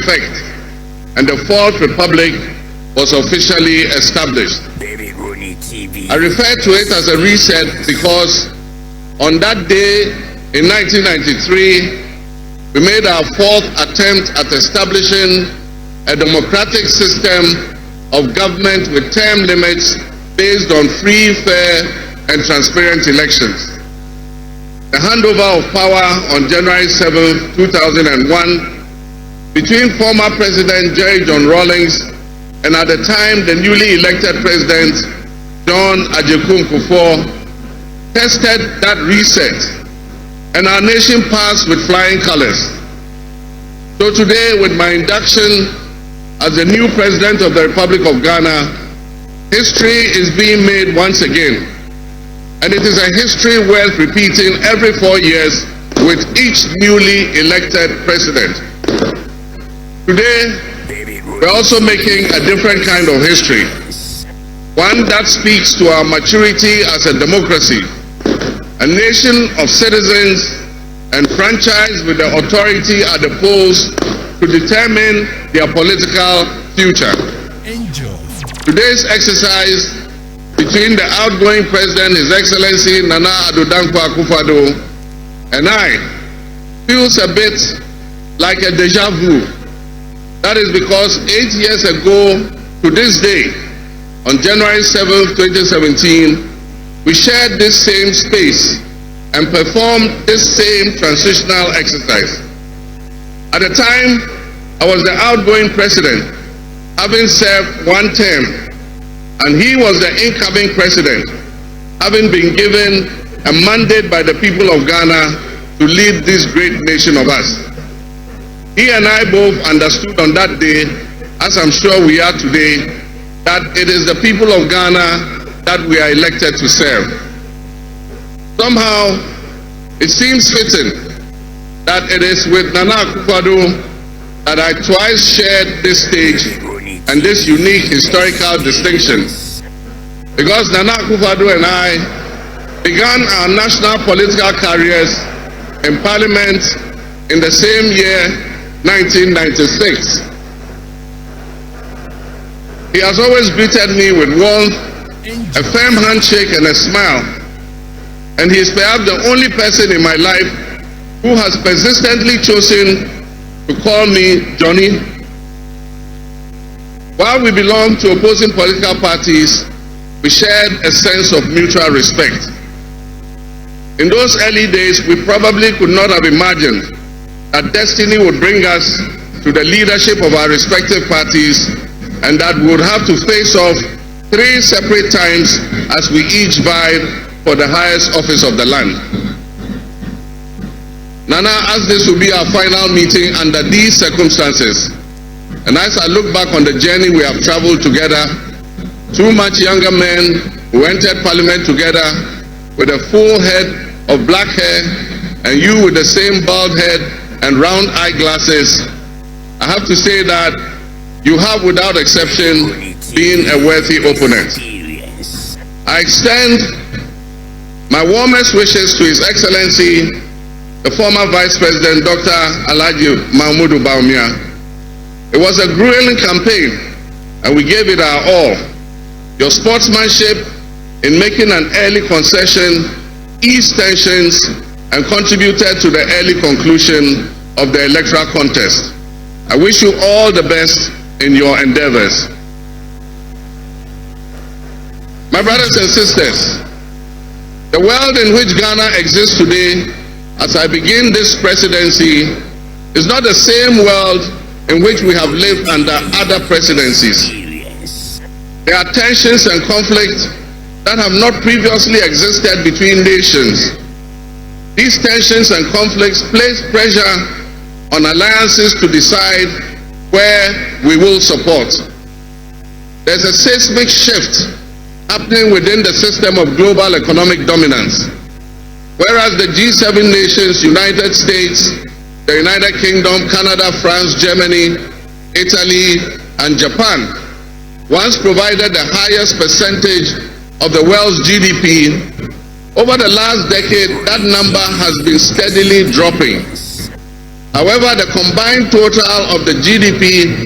effect, and the Fourth Republic was officially established. I refer to it as a reset because on that day in 1993, we made our fourth attempt at establishing a democratic system of government with term limits based on free, fair, and transparent elections. The handover of power on January 7, 2001, between former President Jerry John Rawlings and at the time the newly elected President John Ajekun Kufuor, tested that reset, and our nation passed with flying colors. So today, with my induction as the new President of the Republic of Ghana, history is being made once again. And it is a history worth repeating every 4 years with each newly elected president. Today, we're also making a different kind of history. One that speaks to our maturity as a democracy, a nation of citizens enfranchised with the authority at the polls to determine their political future. Today's exercise between the outgoing President, His Excellency Nana Addo Dankwa Akufo-Addo, and I feels a bit like a deja vu. That is because 8 years ago to this day, on January 7, 2017, we shared this same space and performed this same transitional exercise. At the time, I was the outgoing President, having served one term, and he was the incoming President, having been given a mandate by the people of Ghana to lead this great nation of us. He and I both understood on that day, as I'm sure we are today, that it is the people of Ghana that we are elected to serve. Somehow, it seems fitting that it is with Nana Akufo-Addo that I twice shared this stage and this unique historical distinction, because Nana Akufo-Addo and I began our national political careers in Parliament in the same year, 1996. He has always greeted me with warmth, a firm handshake and a smile, and he is perhaps the only person in my life who has persistently chosen to call me Johnny. While we belong to opposing political parties, we shared a sense of mutual respect. In those early days, we probably could not have imagined that destiny would bring us to the leadership of our respective parties, and that we would have to face off 3 separate times as we each vied for the highest office of the land. Nana, as this will be our final meeting under these circumstances, and as I look back on the journey we have traveled together, 2 much younger men who entered Parliament together with a full head of black hair, and you with the same bald head and round eyeglasses, I have to say that you have, without exception, been a worthy opponent. I extend my warmest wishes to His Excellency, the former Vice President, Dr. Alhaji Mahmoud Bawumia. It was a grueling campaign, and we gave it our all. Your sportsmanship in making an early concession eased tensions and contributed to the early conclusion of the electoral contest. I wish you all the best in your endeavors. My brothers and sisters, the world in which Ghana exists today, as I begin this presidency, is not the same world in which we have lived under other presidencies. There are tensions and conflicts that have not previously existed between nations. These tensions and conflicts place pressure on alliances to decide where we will support. There's a seismic shift happening within the system of global economic dominance. Whereas the G7 nations, United States, the United Kingdom, Canada, France, Germany, Italy, and Japan once provided the highest percentage of the world's GDP, over the last decade, that number has been steadily dropping. However, the combined total of the GDP